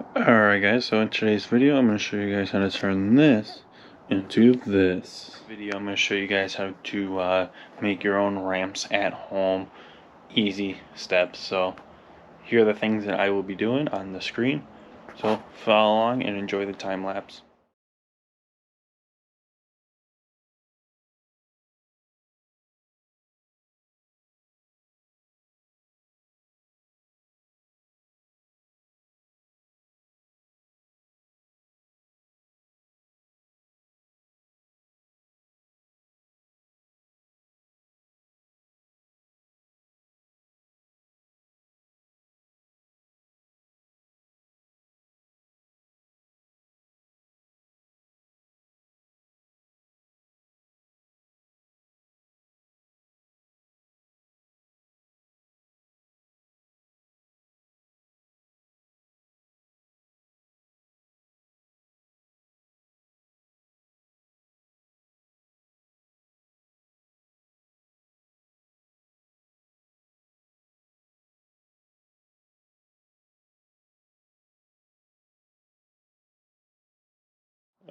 Alright guys, so in today's video I'm going to show you guys how to turn this into this. Video I'm going to show you guys how to make your own ramps at home, easy steps. So here are the things that I will be doing on the screen. So follow along and enjoy the time lapse.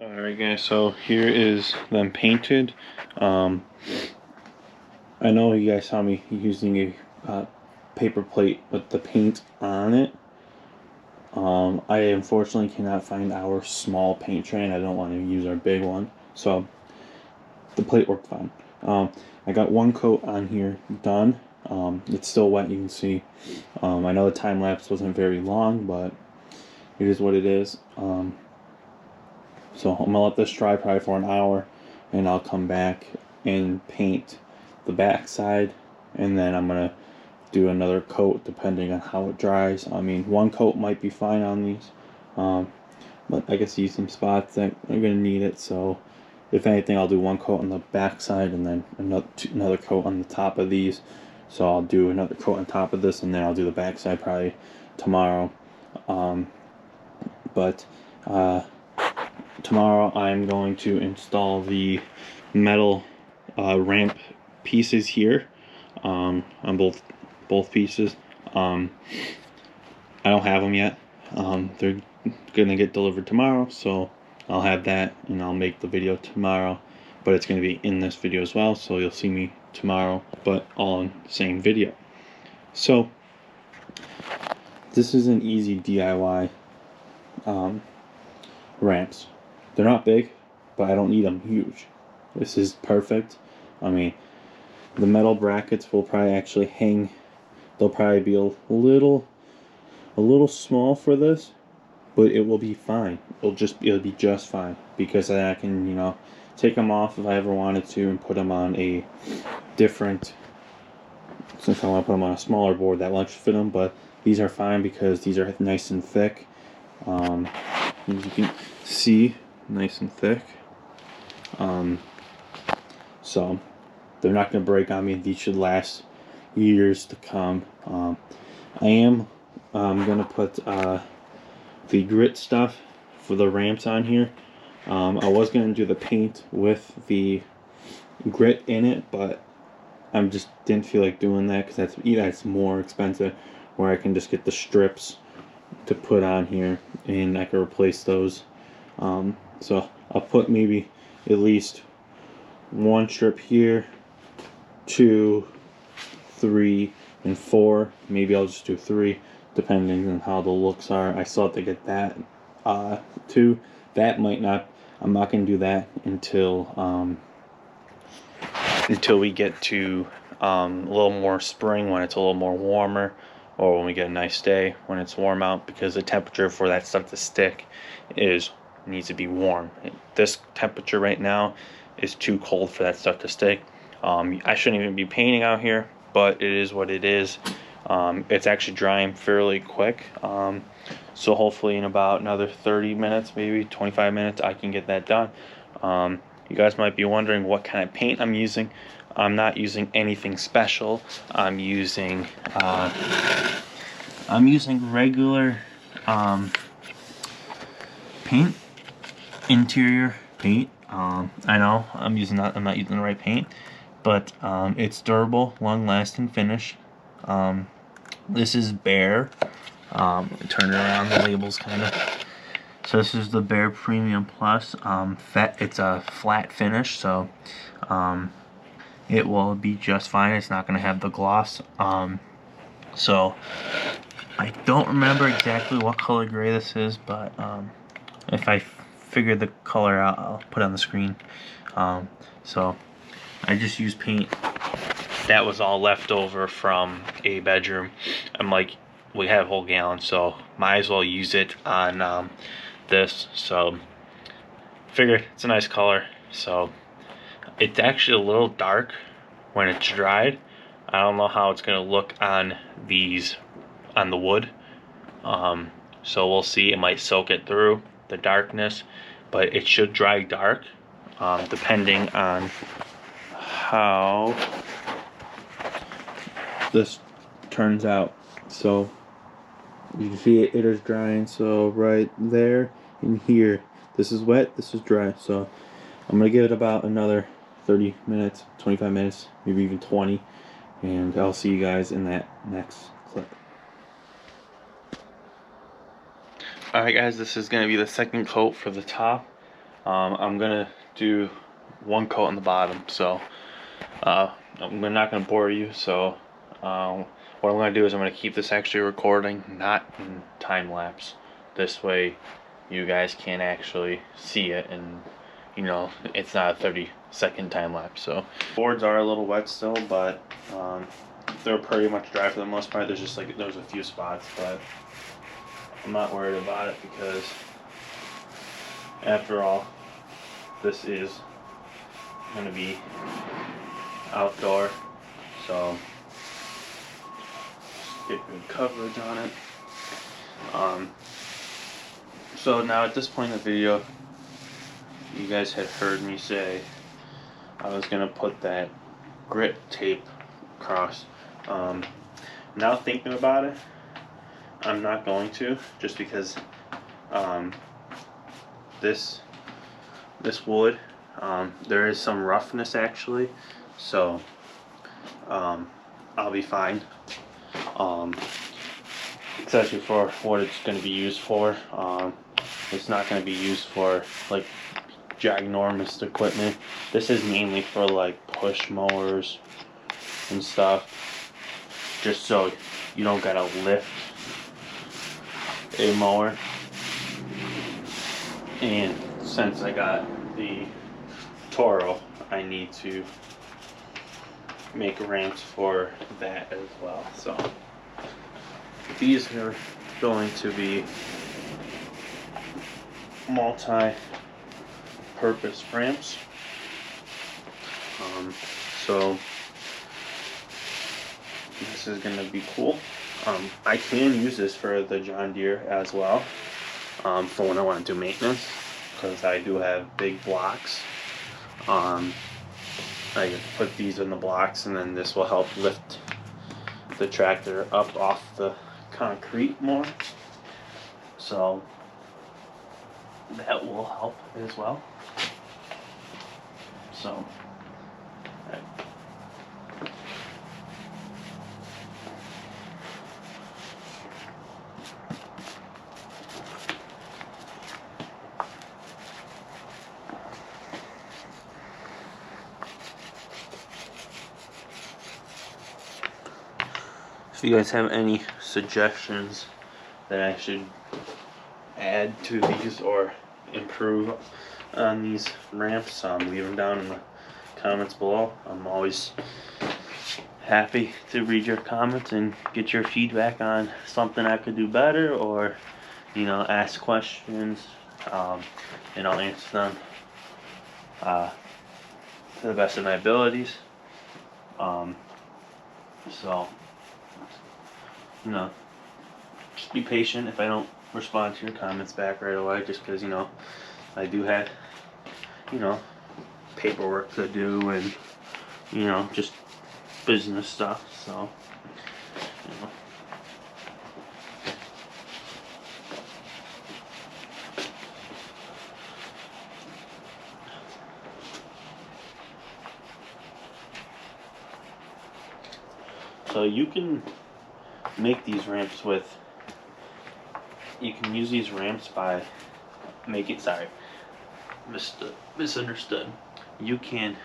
Alright guys, so here is them painted. I know you guys saw me using a paper plate with the paint on it. I unfortunately cannot find our small paint tray. I don't want to use our big one, so the plate worked fine. I got one coat on here done. It's still wet, you can see. I know the time lapse wasn't very long, but it is what it is. So I'm gonna let this dry probably for an hour, and I'll come back and paint the back side, and then I'm gonna do another coat depending on how it dries. I mean, one coat might be fine on these, but I can see some spots that are gonna need it. So if anything, I'll do one coat on the back side and then another coat on the top of these. So I'll do another coat on top of this, and then I'll do the back side probably tomorrow. Tomorrow I'm going to install the metal ramp pieces here on both pieces. I don't have them yet. They're gonna get delivered tomorrow, so I'll have that and I'll make the video tomorrow, but it's gonna be in this video as well, so you'll see me tomorrow, but all in the same video. So this is an easy DIY ramps. They're not big, but I don't need them huge. This is perfect. I mean, the metal brackets will probably actually hang. They'll probably be a little small for this, but it will be fine. It'll be just fine, because then I can, you know, take them off if I ever wanted to and put them on a different. Since I want to put them on a smaller board, that will actually fit them. But these are fine because these are nice and thick. As you can see, nice and thick. So they're not going to break on me. These should last years to come. I am going to put the grit stuff for the ramps on here. I was going to do the paint with the grit in it, but I just didn't feel like doing that because that's more expensive, where I can just get the strips to put on here and I can replace those. So I'll put maybe at least one strip here, 2, 3, and 4. Maybe I'll just do 3 depending on how the looks are. I still have to get that too. That might not, I'm not going to do that until we get to a little more spring, when it's a little more warmer, or when we get a nice day when it's warm out, because the temperature for that stuff to stick needs to be warm. This temperature right now is too cold for that stuff to stick. I shouldn't even be painting out here, but it is what it is. It's actually drying fairly quick, so hopefully in about another 30 minutes, maybe 25 minutes, I can get that done. You guys might be wondering what kind of paint I'm using. I'm not using anything special. I'm using regular paint, interior paint. I know I'm not using the right paint, but it's durable, long-lasting finish. This is Bear. Turn it around, the labels kind of. So this is the Bear Premium Plus. It's a flat finish, so it will be just fine. It's not going to have the gloss. So I don't remember exactly what color gray this is, but if I figure the color out, I'll put it on the screen. So I just used paint that was all left over from a bedroom. I'm like, we have a whole gallon, so might as well use it on this. So figured it's a nice color. So it's actually a little dark when it's dried. I don't know how it's gonna look on the wood. So we'll see. It might soak it through the darkness, but it should dry dark, depending on how this turns out. So you can see it is drying. So right there and here, this is wet, this is dry. So I'm gonna give it about another 30 minutes, 25 minutes, maybe even 20, and I'll see you guys in that next clip. Alright guys, this is going to be the second coat for the top. I'm going to do one coat on the bottom, so I'm not going to bore you. So what I'm going to do is I'm going to keep this actually recording, not in time lapse. This way you guys can actually see it, and you know it's not a 30-second time lapse. So boards are a little wet still, but they're pretty much dry for the most part. There's just like there's a few spots, but I'm not worried about it because after all, this is going to be outdoor, so get good coverage on it. So now at this point in the video, you guys had heard me say I was going to put that grit tape across. Now thinking about it, I'm not going to, just because this wood, there is some roughness actually, so I'll be fine, especially for what it's going to be used for. It's not going to be used for like ginormous equipment. This is mainly for like push mowers and stuff, just so you don't gotta lift a mower. And since I got the Toro, I need to make ramps for that as well. So these are going to be multi-purpose ramps. So this is going to be cool. I can use this for the John Deere as well, for when I want to do maintenance, because I do have big blocks. I can put these in the blocks, and then this will help lift the tractor up off the concrete more, so that will help as well. So if you guys have any suggestions that I should add to these or improve on these ramps, leave them down in the comments below. I'm always happy to read your comments and get your feedback on something I could do better, or you know, ask questions, and I'll answer them to the best of my abilities. So you know, just be patient if I don't respond to your comments back right away, just because, you know, I do have, you know, paperwork to do and, you know, just business stuff, so, you know. So you can make these ramps with you can use these ramps by misunderstood. You can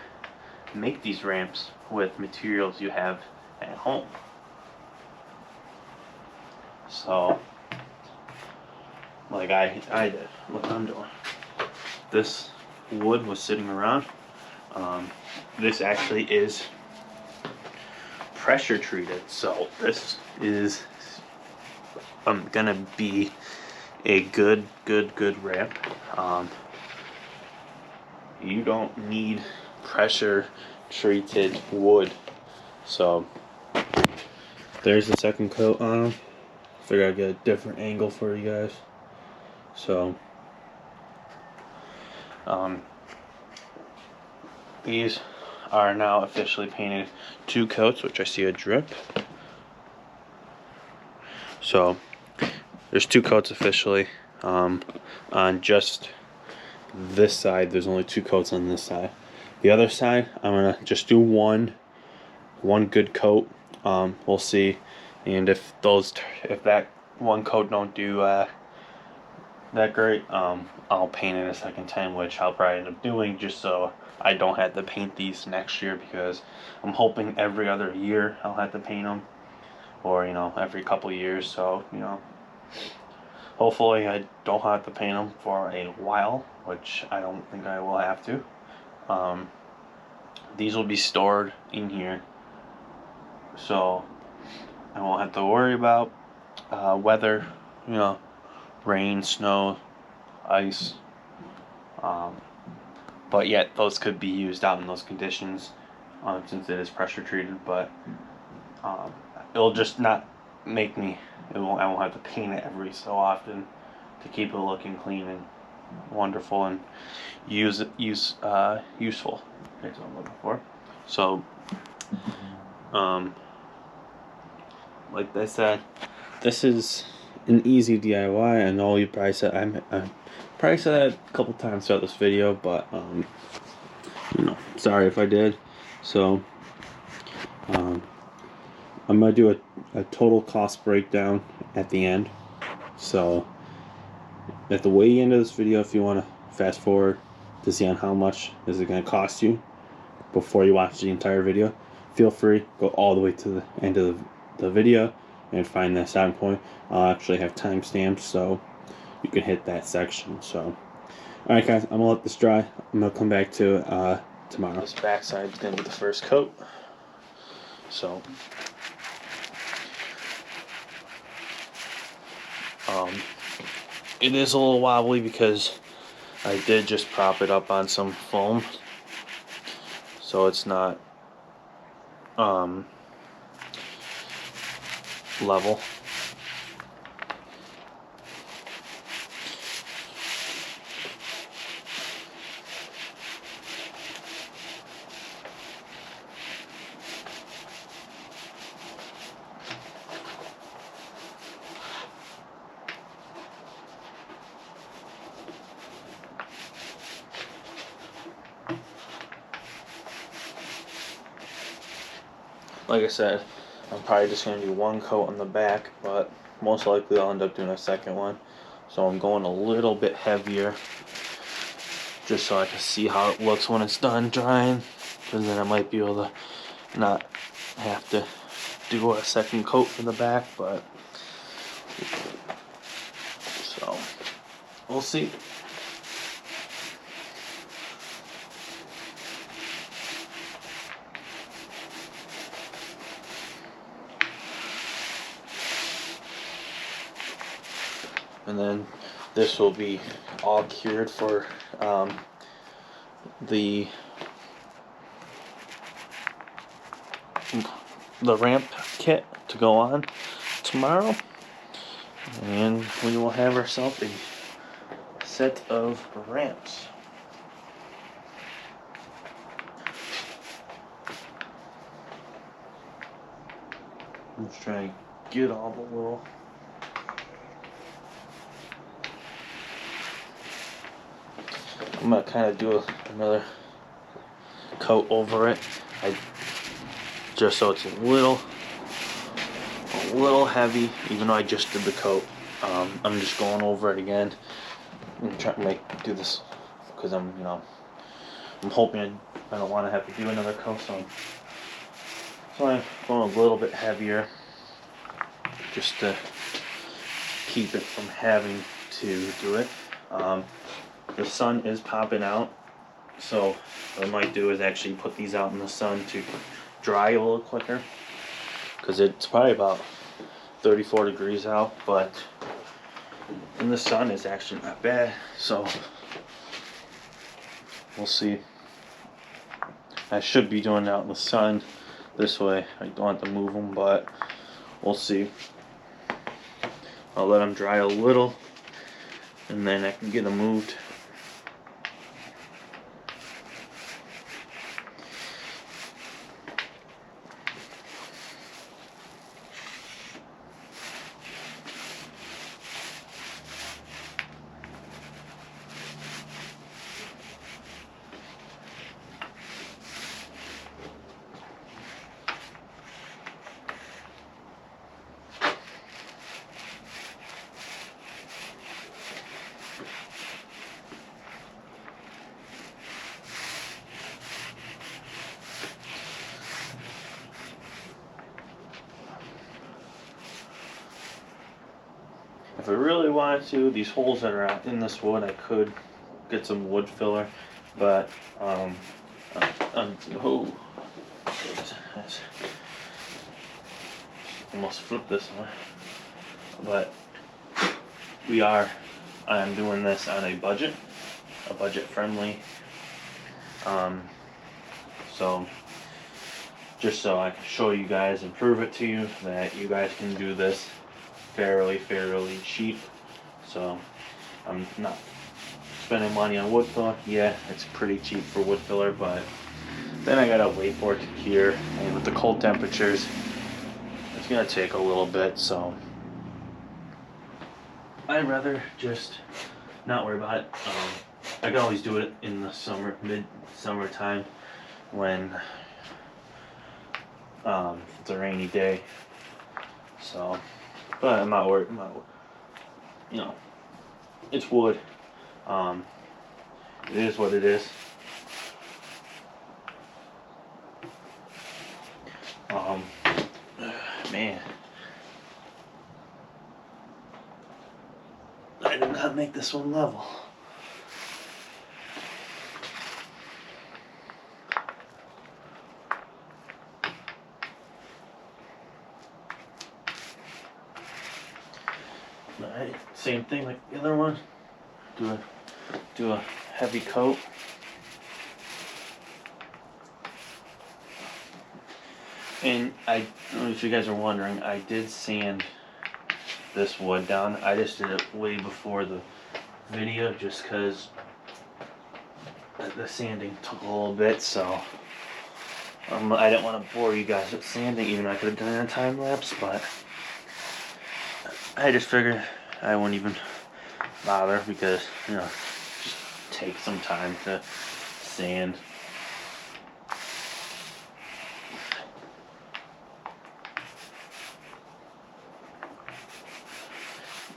make these ramps with materials you have at home. So, like I did. Look what I'm doing. This wood was sitting around. This actually is pressure treated, so this is gonna be a good ramp. You don't need pressure treated wood. So there's the second coat on them. Figure I'd get a different angle for you guys. So these are now officially painted 2 coats, which I see a drip. So there's 2 coats officially. On just this side, there's only 2 coats on this side. The other side, I'm gonna just do one good coat. We'll see, and if that one coat don't do that great, I'll paint it a second time, which I'll probably end up doing just so I don't have to paint these next year, because I'm hoping every other year I'll have to paint them, or every couple years. So hopefully I don't have to paint them for a while, which I don't think I will have to. These will be stored in here, so I won't have to worry about weather, rain, snow, ice. But yet those could be used out in those conditions, since it is pressure treated. But it'll just not make me. I won't have to paint it every so often to keep it looking clean and wonderful and useful. That's what I'm looking for. So, like I said, this is an easy DIY. I know you probably said I probably said that a couple times throughout this video, but sorry if I did. So, I'm gonna do a total cost breakdown at the end. So, at the way end of this video, if you want to fast forward to see on how much is it going to cost you before you watch the entire video, feel free, go all the way to the end of the video and find that starting point. I'll actually have timestamps, so you can hit that section. So, alright guys, I'm going to let this dry. I'm going to come back to it tomorrow. This back side is going to be the first coat. So, it is a little wobbly because I did just prop it up on some foam, so it's not level. Like I said, I'm probably just going to do 1 coat on the back, but most likely I'll end up doing a second one. So I'm going a little bit heavier, just so I can see how it looks when it's done drying, because then I might be able to not have to do a second coat in the back. But so we'll see. And then this will be all cured for the ramp kit to go on tomorrow, and we will have ourselves a set of ramps. I'm just trying to get all the little I'm gonna kind of do another coat over it, just so it's a little heavy, even though I just did the coat. I'm just going over it again and trying to do this because I'm hoping I don't want to have to do another coat, so I'm going a little bit heavier just to keep it from having to do it. The sun is popping out, so what I might do is actually put these out in the sun to dry a little quicker, because it's probably about 34 degrees out, but in the sun it's actually not bad, so we'll see. I should be doing it out in the sun this way. I don't have to move them, but we'll see. I'll let them dry a little and then I can get them moved. If I really wanted to, these holes that are in this wood, I could get some wood filler, but oh, that's almost flipped this one. But I am doing this on a budget friendly. So just so I can show you guys and prove it to you that you guys can do this fairly cheap. So I'm not spending money on wood filler. Yeah, it's pretty cheap for wood filler, but then I gotta wait for it to cure, and with the cold temperatures it's gonna take a little bit, so I'd rather just not worry about it. I can always do it in the mid-summer time when it's a rainy day. So, but I'm not worried. It's wood. It is what it is. Man, I did not make this one level. Alright, same thing like the other one. Do a heavy coat. And I don't know if you guys are wondering, I did sand this wood down. I just did it way before the video just because the sanding took a little bit, so I didn't want to bore you guys with sanding, even though I could have done it on time lapse, but I just figured I wouldn't even bother because, just take some time to sand.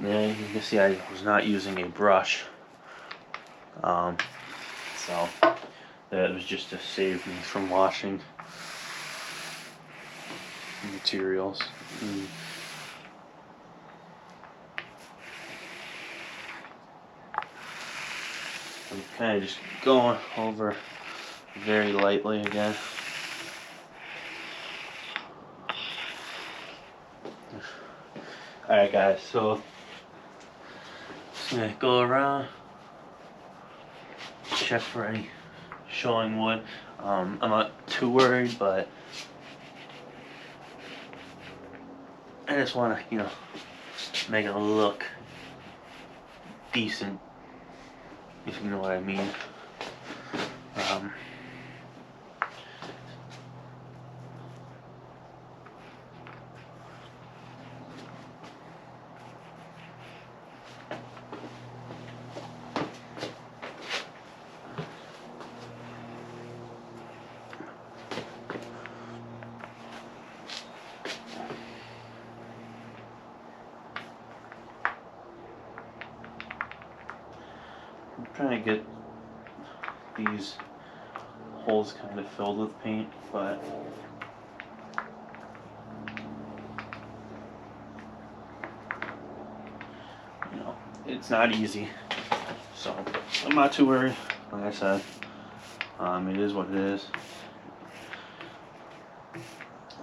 Yeah, you can see I was not using a brush, so that was just to save me from washing materials. I'm kind of just going over very lightly again. Alright guys, so just gonna go around, check for any showing wood. I'm not too worried, but I just want to, make it look decent, if you know what I mean. trying to get these holes kind of filled with paint, but you know, it's not easy. So I'm not too worried. Like I said, it is what it is.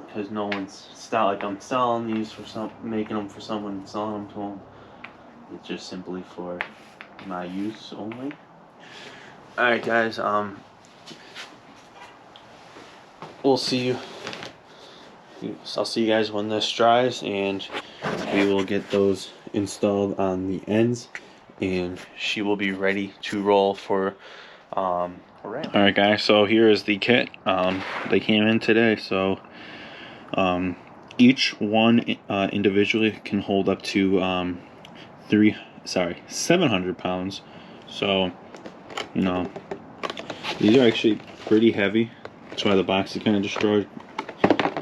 Because no one's, it's not like I'm selling these for making them for someone and selling them to them. It's just simply for my use only. Alright guys, we'll see you. I'll see you guys when this dries, and we will get those installed on the ends, and she will be ready to roll for a ramp. Alright guys, so here is the kit. They came in today, so each one individually can hold up to 700 pounds. So, you know, these are actually pretty heavy. That's why the box is kind of destroyed.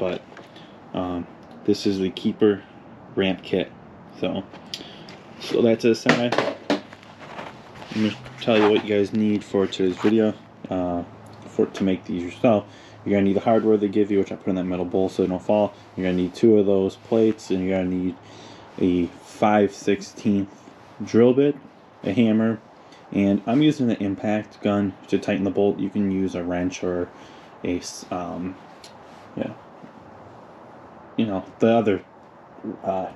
But this is the Keeper ramp kit. So that's a side. I'm gonna tell you what you guys need for today's video. To make these yourself, you're gonna need the hardware they give you, which I put in that metal bowl so they don't fall. You're gonna need 2 of those plates, and you're gonna need a 5/16 drill bit, a hammer, and I'm using the impact gun to tighten the bolt. You can use a wrench or a you know, the other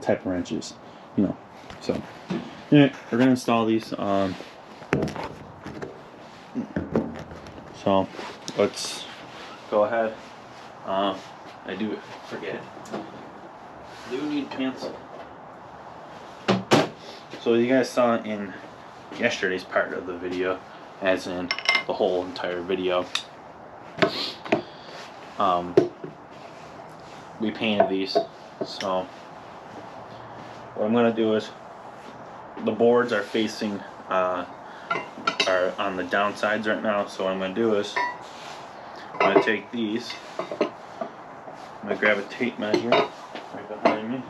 type of wrenches, you know. So yeah, we're gonna install these. So let's go ahead. I do forget. I do need pants. So you guys saw in yesterday's part of the video, as in the whole entire video, we painted these. So what I'm gonna do is, the boards are facing are on the downsides right now. So what I'm gonna do is, I'm gonna take these. I'm gonna grab a tape measure right behind me.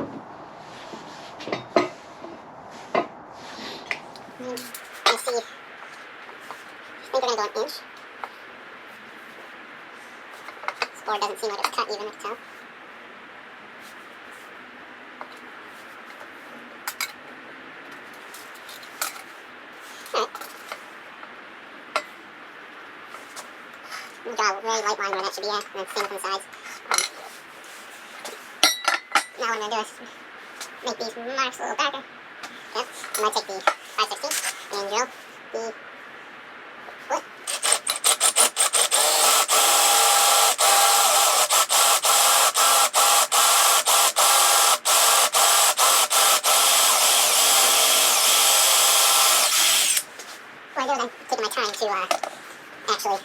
Let's see. I think we're gonna go an inch. This board doesn't seem like it's cut even, I can tell. Alright. I'm gonna draw a very light line where that should be at, and then same with the sides. Now what I'm gonna do is make these marks a little darker. Yep. I'm gonna take the 5/16 and drill the wood. What I do is I'm taking my time to actually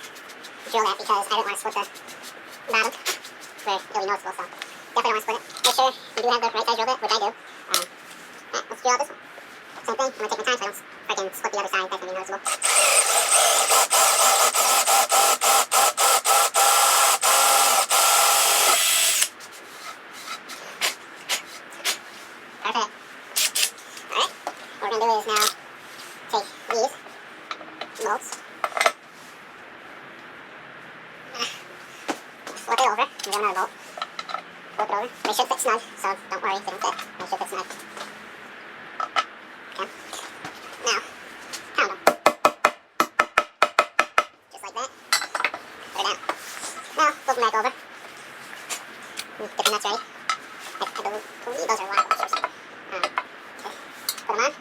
drill that, because I don't want to split the bottom where it'll be noticeable, so definitely don't want to split it. Make sure you do have the right size drill bit, which I do. Alright, let's drill out this one. Same thing, I'm going to take my time so I don't freaking split the other side. That's going to be noticeable. Perfect. Alright, what we're going to do is now take these bolts, flip it over, and do another bolt. Flip it over. They should fit snug, so don't worry if they don't fit. They should fit snug. Okay. Now, pound them. Just like that. Put it down. Now, flip them back over. Get the nuts ready. I believe those are lock washers. Okay. Put them on.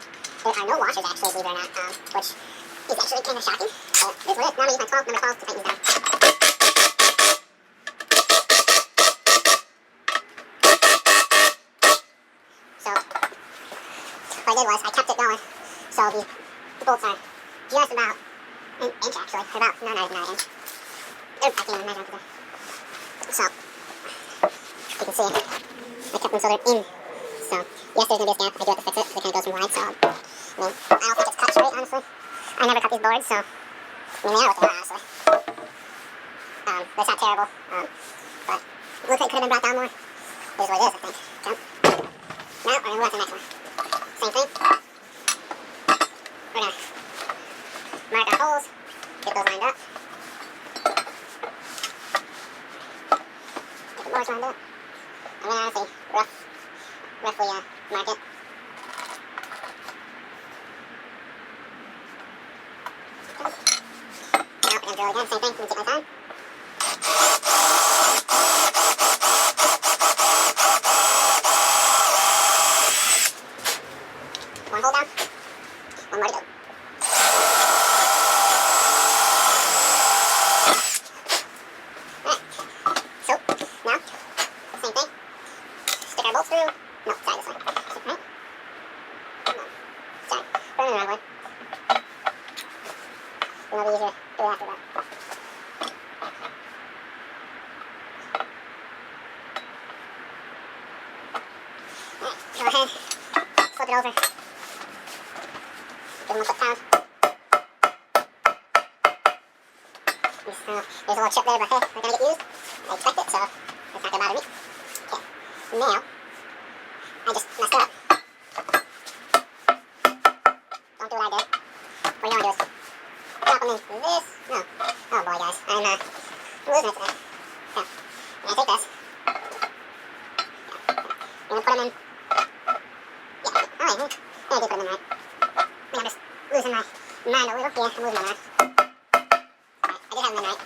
There are no washers, actually, believe it or not, which is actually kind of shocking. But this is what it is. Now I'm going to use my number 12 to tighten these down. So, what I did was, I kept it going, so the bolts are just about an inch, actually, or about, no, not an inch. I can't even measure them. So, you can see, I kept them so they're in. So, yes, there's going to be a gap. I do have to fix it, because it kind of goes from wide, so, I mean, I don't think it's cut straight, honestly. I never cut these boards, so, I mean, they are what they are, honestly. That's not terrible, but it looks like it could have been brought down more. Here's what it is, I think. So, now, we're going to move on to the next one. Same thing. We're going to mark our holes, get those lined up. Get the boards lined up. I'm gonna honestly roughly mark it. Now we're gonna drill again, same thing, we take my time. One hole down, one more to go. Alright, so now, same thing. Stick our bolts through. No, sorry, this way. Right? No, sorry, put it in the wrong way. It'll be easier to do it after that. Alright, go ahead, flip it over. Give them a quick pound. There's a little chip there, but hey, they're gonna get used. I expect it, so it's not gonna bother me. Okay, now, I just messed up. Don't do what I did. What you wanna do is drop them in this. No. Oh boy, guys, I'm losing it today. Okay, I'm gonna take this. I'm gonna put them in. Yeah, alright, yeah, I did put them in right. I'm just losing my mind a little. Yeah, I'm losing my mind. Alright, I did have them in right.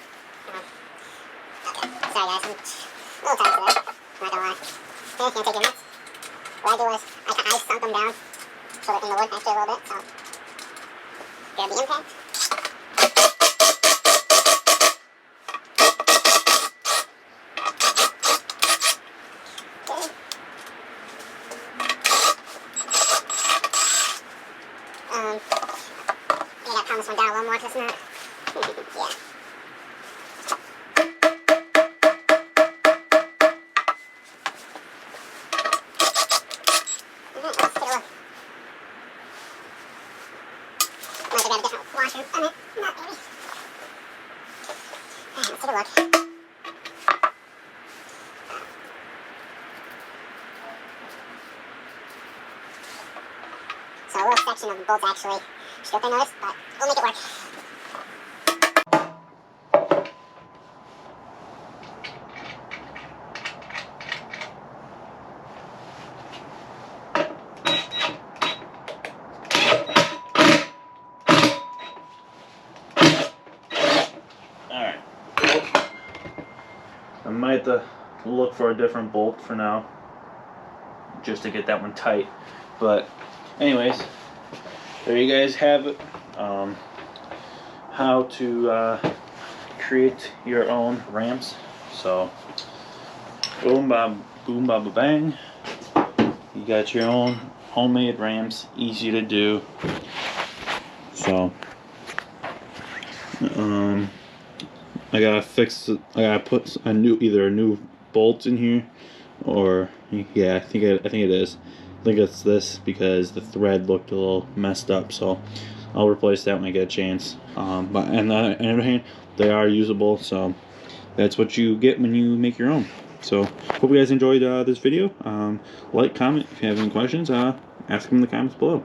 Okay, sorry guys, I'm a little tired today. I'm not gonna lie. Okay, you take your nuts. What I do is, I sunk them down so they're in the wood actually a little bit, so grab the impact. Okay. I gotta pound this one down a little more because it's not. Yeah. Alright, let's take a look. Might have got a different washer on it. Not maybe. Alright, let's take a look. So a little section of the bolts actually stripped, I noticed, but we'll make it work. Alright. I might have to look for a different bolt for now, just to get that one tight. But anyways, there you guys have it. How to create your own ramps. So boom baba bang. You got your own homemade ramps, easy to do. So I gotta fix it. I gotta put either a new bolt in here, or yeah, I think it is. I think it's this because the thread looked a little messed up. So I'll replace that when I get a chance. But on the other hand, they are usable. So that's what you get when you make your own. So hope you guys enjoyed this video. Like, comment if you have any questions. Ask them in the comments below.